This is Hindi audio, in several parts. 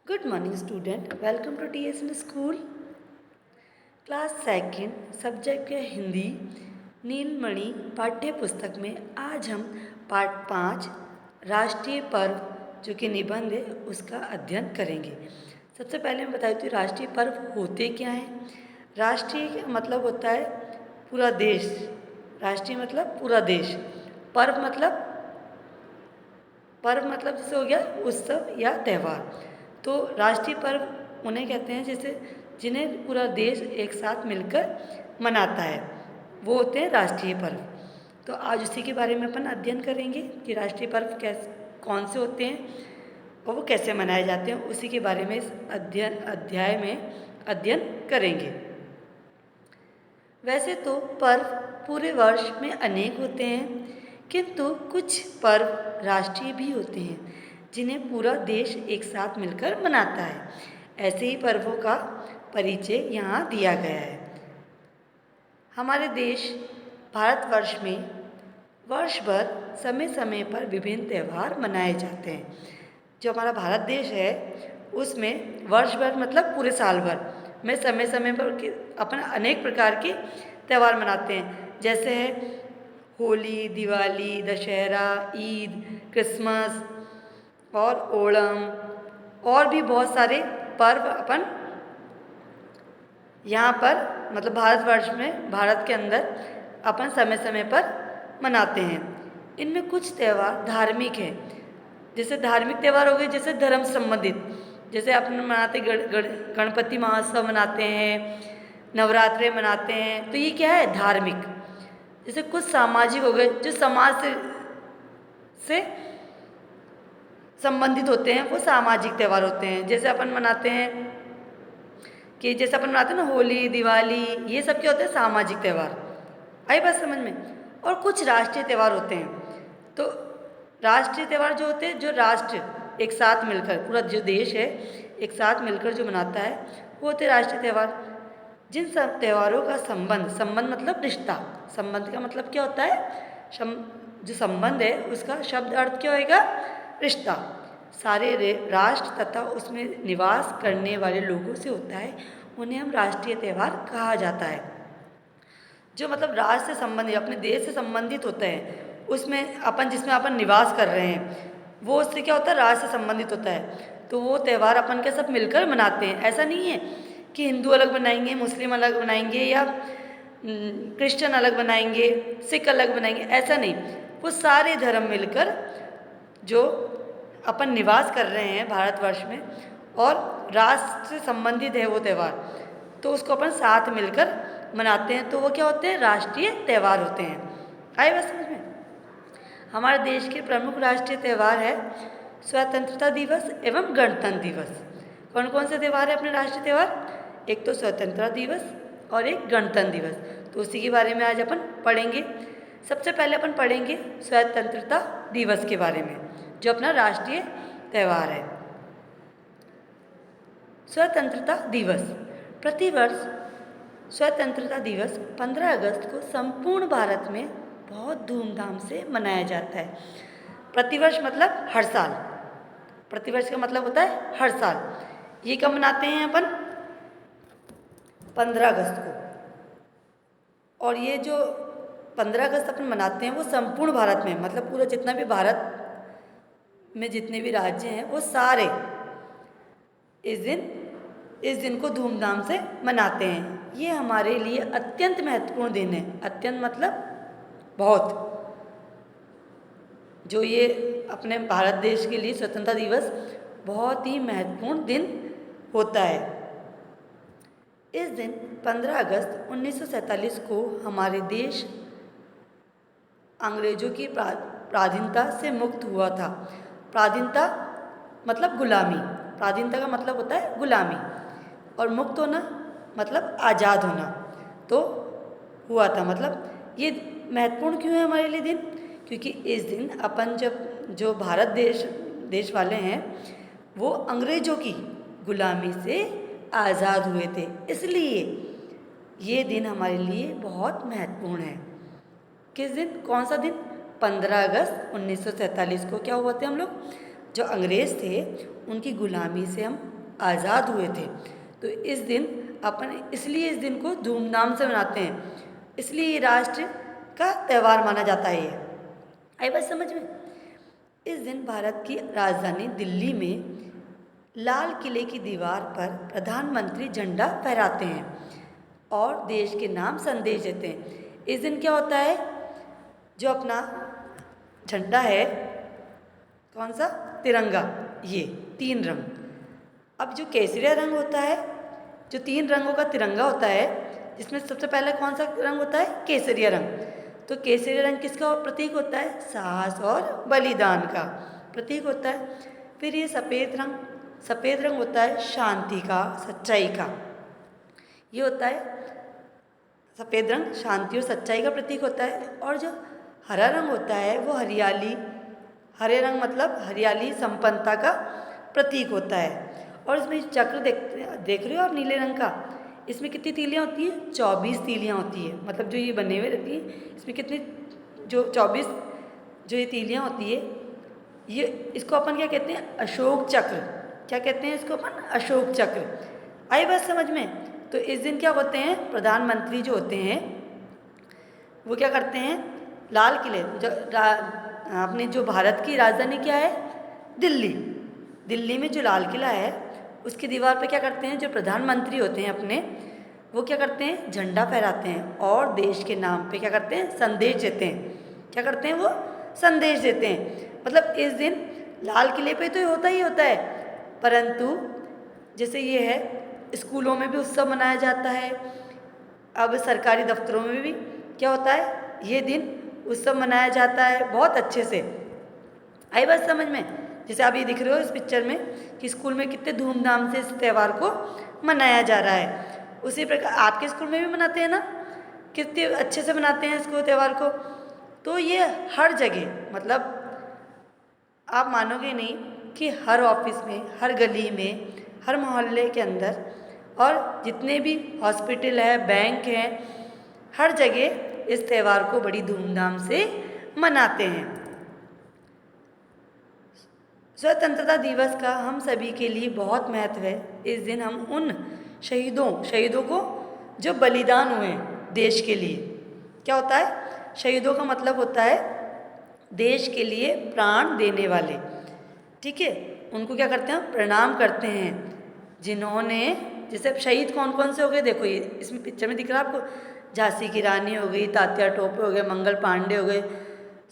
Good morning student, welcome to TSN School. Class second subject है हिंदी नीलमणि पाठ्य पुस्तक में आज हम पाठ 5 राष्ट्रीय पर्व जो कि निबंध है उसका अध्ययन करेंगे। सबसे पहले मैं बता देती हूँ राष्ट्रीय पर्व होते क्या हैं। राष्ट्रीय का मतलब होता है पूरा देश, राष्ट्रीय मतलब पूरा देश, पर्व मतलब जैसे हो गया उत्सव या त्यौहार। तो राष्ट्रीय पर्व उन्हें कहते हैं जैसे जिन्हें पूरा देश एक साथ मिलकर मनाता है, वो होते हैं राष्ट्रीय पर्व। तो आज उसी के बारे में अपन अध्ययन करेंगे कि राष्ट्रीय पर्व कौन से होते हैं और वो कैसे मनाए जाते हैं, उसी के बारे में इस अध्याय में अध्ययन करेंगे। वैसे तो पर्व पूरे वर्ष में अनेक होते हैं, किंतु कुछ पर्व राष्ट्रीय भी होते हैं जिन्हें पूरा देश एक साथ मिलकर मनाता है। ऐसे ही पर्वों का परिचय यहाँ दिया गया है। हमारे देश भारतवर्ष में वर्ष भर समय समय पर विभिन्न त्यौहार मनाए जाते हैं। जो हमारा भारत देश है उसमें वर्ष भर मतलब पूरे साल भर में समय समय पर अपन अनेक प्रकार के त्यौहार मनाते हैं, जैसे है होली, दिवाली, दशहरा, ईद, क्रिसमस और ओणम और भी बहुत सारे पर्व अपन यहाँ पर मतलब भारतवर्ष में भारत के अंदर अपन समय समय पर मनाते हैं। इनमें कुछ त्यौहार धार्मिक हैं, जैसे धार्मिक त्यौहार हो गए जैसे धर्म संबंधित, जैसे अपन मनाते गणपति महोत्सव मनाते हैं, नवरात्रे मनाते हैं, तो ये क्या है धार्मिक। जैसे कुछ सामाजिक हो गए जो समाज से संबंधित होते हैं, वो सामाजिक त्यौहार होते हैं। जैसे अपन मनाते हैं कि जैसे अपन मनाते हैं ना होली, दिवाली, ये सब क्या होते हैं सामाजिक त्यौहार। आई बात समझ में। और कुछ राष्ट्रीय त्यौहार होते हैं। तो राष्ट्रीय त्यौहार जो होते हैं जो राष्ट्र एक साथ मिलकर पूरा जो देश है एक साथ मिलकर जो मनाता है वो होते हैं राष्ट्रीय त्यौहार। जिन सब त्यौहारों का संबंध मतलब रिश्ता, संबंध का मतलब क्या होता है जो संबंध है उसका शब्द अर्थ क्या होएगा रिश्ता। सारे राष्ट्र तथा उसमें निवास करने वाले लोगों से होता है, उन्हें हम राष्ट्रीय त्यौहार कहा जाता है। जो मतलब राष्ट्र से संबंधित अपने देश से संबंधित होते हैं, उसमें अपन जिसमें अपन निवास कर रहे हैं वो उससे क्या होता है राष्ट्र से संबंधित होता है। तो वो त्यौहार अपन के सब मिलकर मनाते हैं। ऐसा नहीं है कि हिंदू अलग बनाएंगे, मुस्लिम अलग बनाएंगे या क्रिश्चियन अलग बनाएंगे, सिख अलग बनाएंगे, ऐसा नहीं। वो सारे धर्म मिलकर जो अपन निवास कर रहे हैं भारतवर्ष में और राष्ट्र से संबंधित है वो त्यौहार, तो उसको अपन साथ मिलकर मनाते हैं, तो वो क्या होते हैं राष्ट्रीय त्यौहार होते हैं। आए बात समझ में। हमारे देश के प्रमुख राष्ट्रीय त्यौहार है स्वतंत्रता दिवस एवं गणतंत्र दिवस। कौन कौन से त्यौहार है अपने राष्ट्रीय त्यौहार? एक तो स्वतंत्रता दिवस और एक गणतंत्र दिवस। तो उसी के बारे में आज अपन पढ़ेंगे। सबसे पहले अपन पढ़ेंगे स्वतंत्रता दिवस के बारे में, जो अपना राष्ट्रीय त्यौहार है। स्वतंत्रता दिवस प्रतिवर्ष स्वतंत्रता दिवस 15 अगस्त को संपूर्ण भारत में बहुत धूमधाम से मनाया जाता है। प्रतिवर्ष मतलब हर साल, प्रतिवर्ष का मतलब होता है हर साल। ये कब मनाते हैं अपन? 15 अगस्त को। और ये जो 15 अगस्त अपन मनाते हैं वो संपूर्ण भारत में मतलब पूरा जितना भी भारत में जितने भी राज्य हैं वो सारे इस दिन को धूमधाम से मनाते हैं। ये हमारे लिए अत्यंत महत्वपूर्ण दिन है। अत्यंत मतलब बहुत। जो ये अपने भारत देश के लिए स्वतंत्रता दिवस बहुत ही महत्वपूर्ण दिन होता है। इस दिन 15 अगस्त 1947 को हमारे देश अंग्रेजों की पराधीनता से मुक्त हुआ था। पराधीनता मतलब गुलामी, पराधीनता का मतलब होता है गुलामी, और मुक्त होना मतलब आज़ाद होना। तो हुआ था मतलब ये महत्वपूर्ण क्यों है हमारे लिए दिन? क्योंकि इस दिन अपन जो भारत देश वाले हैं वो अंग्रेजों की गुलामी से आज़ाद हुए थे, इसलिए ये दिन हमारे लिए बहुत महत्वपूर्ण है। किस दिन? कौन सा दिन? 15 अगस्त 1947 को क्या हुआ थे हम लोग जो अंग्रेज़ थे उनकी गुलामी से हम आज़ाद हुए थे। तो इस दिन अपन इसलिए इस दिन को धूमधाम से मनाते हैं, इसलिए ये राष्ट्र का त्यौहार माना जाता है। ये आई बात समझ में। इस दिन भारत की राजधानी दिल्ली में लाल किले की दीवार पर प्रधानमंत्री झंडा फहराते हैं और देश के नाम संदेश देते हैं। इस दिन क्या होता है, जो अपना झंडा है, कौन सा, तिरंगा, ये 3 रंग। अब जो केसरिया रंग होता है, जो 3 रंगों का तिरंगा होता है, जिसमें सबसे पहले कौन सा रंग होता है, केसरिया रंग। तो केसरिया रंग किसका प्रतीक होता है, साहस और बलिदान का प्रतीक होता है। फिर ये सफ़ेद रंग होता है शांति का, सच्चाई का। ये होता है सफ़ेद रंग शांति और सच्चाई का प्रतीक होता है। और जो हरा रंग होता है वो हरे रंग मतलब हरियाली, संपन्नता का प्रतीक होता है। और इसमें चक्र देख रहे हो आप, नीले रंग का, इसमें कितनी तीलियाँ होती हैं, 24 तीलियाँ होती है। मतलब जो ये बने हुए रहती हैं, इसमें कितनी, जो 24 जो ये तीलियाँ होती है, ये इसको अपन क्या कहते हैं, अशोक चक्र। क्या कहते हैं इसको अपन, अशोक चक्र। आई बात समझ में। तो इस दिन क्या होते हैं, प्रधानमंत्री जो होते हैं वो क्या करते हैं, लाल किले, अपने जो भारत की राजधानी क्या है, दिल्ली में जो लाल किला है उसकी दीवार पे क्या करते हैं, जो प्रधानमंत्री होते हैं अपने, वो क्या करते हैं, झंडा फहराते हैं और देश के नाम पे क्या करते हैं, संदेश देते हैं। क्या करते हैं, वो संदेश देते हैं। मतलब इस दिन लाल किले पे तो होता ही होता है, परंतु जैसे ये है, स्कूलों में भी उत्सव मनाया जाता है। अब सरकारी दफ्तरों में भी क्या होता है, ये दिन उत्सव मनाया जाता है बहुत अच्छे से। आई बात समझ में। जैसे आप ये दिख रहे हो इस पिक्चर में कि स्कूल में कितने धूमधाम से इस त्यौहार को मनाया जा रहा है। उसी प्रकार आपके स्कूल में भी मनाते हैं ना, कितने अच्छे से मनाते हैं इसको, त्यौहार को। तो ये हर जगह, मतलब आप मानोगे नहीं कि हर ऑफिस में, हर गली में, हर मोहल्ले के अंदर, और जितने भी हॉस्पिटल है, बैंक हैं, हर जगह इस त्यौहार को बड़ी धूमधाम से मनाते हैं। स्वतंत्रता दिवस का हम सभी के लिए बहुत महत्व है। इस दिन हम उन शहीदों को जो बलिदान हुए देश के लिए, क्या होता है, शहीदों का मतलब होता है देश के लिए प्राण देने वाले, ठीक है, उनको क्या करते हैं, प्रणाम करते हैं। जिन्होंने, जैसे शहीद कौन कौन से हो गए, देखो ये इसमें पिक्चर में दिख रहा है आपको, झांसी की रानी हो गई, तात्या टोपे हो गए, मंगल पांडे हो गए,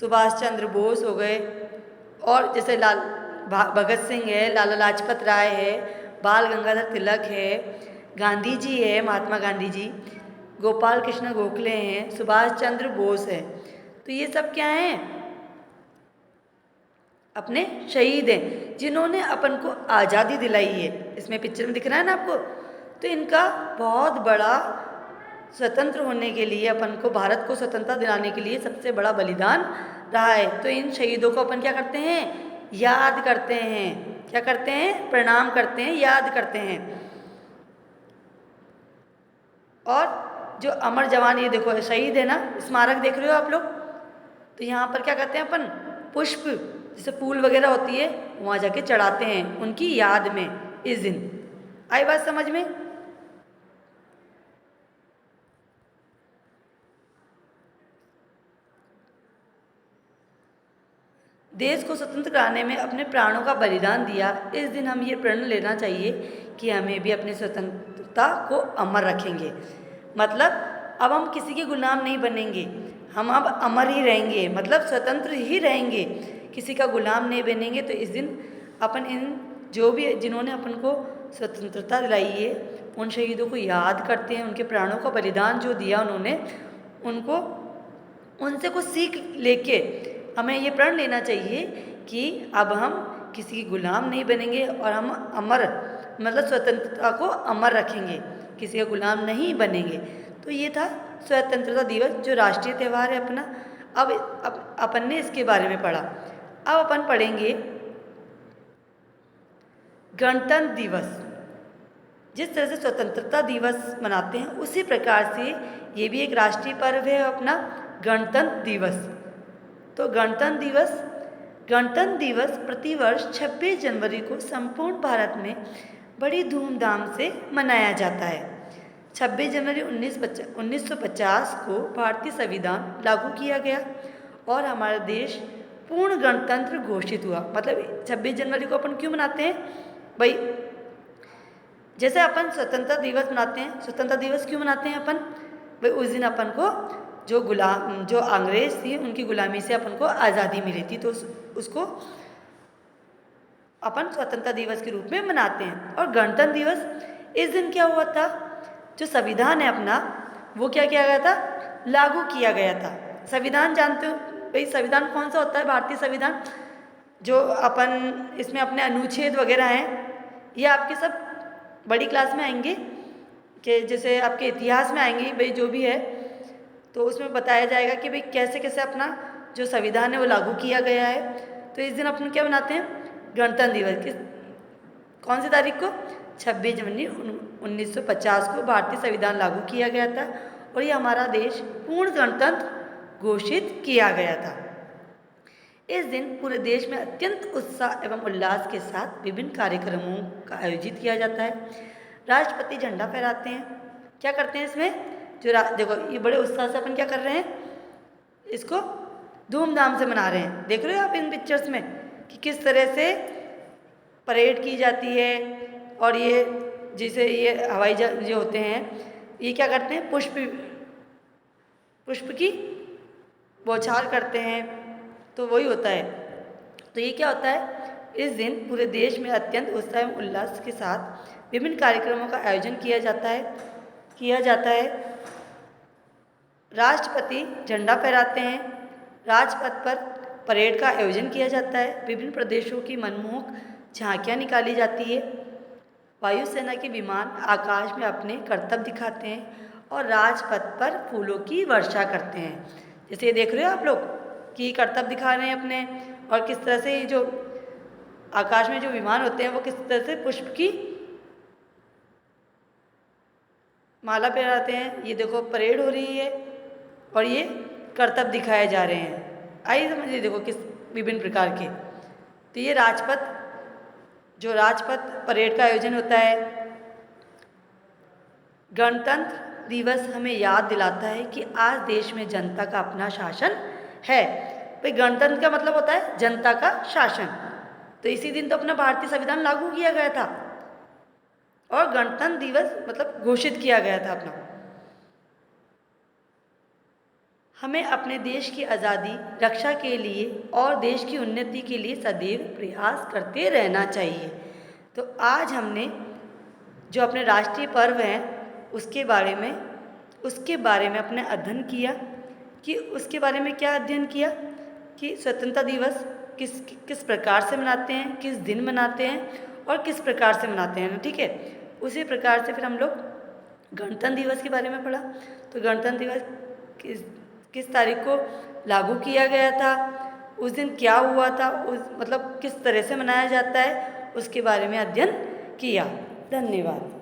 सुभाष चंद्र बोस हो गए, और जैसे भगत सिंह है, लाला लाजपत राय है, बाल गंगाधर तिलक है, गांधी जी है, महात्मा गांधी जी, गोपाल कृष्ण गोखले हैं, सुभाष चंद्र बोस है। तो ये सब क्या हैं, अपने शहीद हैं जिन्होंने अपन को आज़ादी दिलाई है। इसमें पिक्चर में दिख रहा है ना आपको। तो इनका बहुत बड़ा, स्वतंत्र होने के लिए, अपन को भारत को स्वतंत्रता दिलाने के लिए सबसे बड़ा बलिदान रहा है। तो इन शहीदों को अपन क्या करते हैं, याद करते हैं। क्या करते हैं, प्रणाम करते हैं, याद करते हैं। और जो अमर जवान, ये देखो शहीद है ना, स्मारक देख रहे हो आप लोग, तो यहाँ पर क्या करते हैं अपन, पुष्प, जैसे फूल वगैरह होती है, वहाँ जाके चढ़ाते हैं उनकी याद में इस दिन। आई बात समझ में। देश को स्वतंत्र कराने में अपने प्राणों का बलिदान दिया। इस दिन हम ये प्रण लेना चाहिए कि हमें भी अपनी स्वतंत्रता को अमर रखेंगे। मतलब अब हम किसी के गुलाम नहीं बनेंगे, हम अब अमर ही रहेंगे, मतलब स्वतंत्र ही रहेंगे, किसी का गुलाम नहीं बनेंगे। तो इस दिन अपन इन जो भी जिन्होंने अपन को स्वतंत्रता दिलाई है, उन शहीदों को याद करते हैं, उनके प्राणों का बलिदान जो दिया उन्होंने, उनको, उनसे कुछ सीख लेके हमें ये प्रण लेना चाहिए कि अब हम किसी के गुलाम नहीं बनेंगे और हम अमर, मतलब स्वतंत्रता को अमर रखेंगे, किसी का गुलाम नहीं बनेंगे। तो ये था स्वतंत्रता दिवस, जो राष्ट्रीय त्यौहार है अपना। अब अपन ने इसके बारे में पढ़ा। अब अपन पढ़ेंगे गणतंत्र दिवस। जिस तरह से स्वतंत्रता दिवस मनाते हैं, उसी प्रकार से ये भी एक राष्ट्रीय पर्व है अपना, गणतंत्र दिवस। तो गणतंत्र दिवस प्रतिवर्ष 26 जनवरी को संपूर्ण भारत में बड़ी धूमधाम से मनाया जाता है। 26 जनवरी 1950 को भारतीय संविधान लागू किया गया और हमारा देश पूर्ण गणतंत्र घोषित हुआ। मतलब 26 जनवरी को अपन क्यों मनाते हैं भाई? जैसे अपन स्वतंत्रता दिवस मनाते हैं, स्वतंत्रता दिवस क्यों मनाते हैं अपन भाई? उस दिन अपन को जो अंग्रेज थी उनकी गुलामी से अपन को आज़ादी मिली थी, तो उसको अपन स्वतंत्रता दिवस के रूप में मनाते हैं। और गणतंत्र दिवस इस दिन क्या हुआ था, जो संविधान है अपना वो क्या किया गया था, लागू किया गया था। संविधान जानते हो भाई, संविधान कौन सा होता है? भारतीय संविधान जो अपन इसमें अपने अनुच्छेद वगैरह हैं, ये आपके सब बड़ी क्लास में आएंगे कि जैसे आपके इतिहास में आएंगे भाई, जो भी है तो उसमें बताया जाएगा कि भाई कैसे कैसे अपना जो संविधान है वो लागू किया गया है। तो इस दिन अपन क्या मनाते हैं? गणतंत्र दिवस। किस कौन सी तारीख को? 26 जनवरी 1950 को भारतीय संविधान लागू किया गया था और ये हमारा देश पूर्ण गणतंत्र घोषित किया गया था। इस दिन पूरे देश में अत्यंत उत्साह एवं उल्लास के साथ विभिन्न कार्यक्रमों का आयोजित किया जाता है। राष्ट्रपति झंडा फहराते हैं। क्या करते हैं इसमें? देखो ये बड़े उत्साह से अपन क्या कर रहे हैं, इसको धूमधाम से मना रहे हैं। देख रहे हो आप इन पिक्चर्स में कि किस तरह से परेड की जाती है। और ये जैसे ये हवाई जहाज जो होते हैं ये क्या करते हैं, पुष्प की बौछार करते हैं, तो वही होता है। तो ये क्या होता है, इस दिन पूरे देश में अत्यंत उत्साह एवं उल्लास के साथ विभिन्न कार्यक्रमों का आयोजन किया जाता है। राष्ट्रपति झंडा फहराते हैं। राजपथ पर परेड का आयोजन किया जाता है। विभिन्न प्रदेशों की मनमोहक झांकियाँ निकाली जाती है। वायुसेना के विमान आकाश में अपने करतब दिखाते हैं और राजपथ पर फूलों की वर्षा करते हैं। जैसे ये देख रहे हो आप लोग कि करतब दिखा रहे हैं अपने, और किस तरह से जो आकाश में जो विमान होते हैं वो किस तरह से पुष्प की माला पहनाते हैं। ये देखो परेड हो रही है और ये करतब दिखाए जा रहे हैं। आइए समझिए, देखो किस विभिन्न प्रकार के। तो ये राजपथ परेड का आयोजन होता है। गणतंत्र दिवस हमें याद दिलाता है कि आज देश में जनता का अपना शासन है। भाई गणतंत्र का मतलब होता है जनता का शासन। तो इसी दिन तो अपना भारतीय संविधान लागू किया गया था और गणतंत्र दिवस मतलब घोषित किया गया था अपना। हमें अपने देश की आज़ादी रक्षा के लिए और देश की उन्नति के लिए सदैव प्रयास करते रहना चाहिए। तो आज हमने जो अपने राष्ट्रीय पर्व हैं उसके बारे में अपने अध्ययन किया कि उसके बारे में क्या अध्ययन किया कि स्वतंत्रता दिवस किस प्रकार से मनाते हैं, किस दिन मनाते हैं और किस प्रकार से मनाते हैं, ठीक है। उसी प्रकार से फिर हम लोग गणतंत्र दिवस के बारे में पढ़ा। तो गणतंत्र दिवस किस तारीख को लागू किया गया था, उस दिन क्या हुआ था, मतलब किस तरह से मनाया जाता है, उसके बारे में अध्ययन किया। धन्यवाद।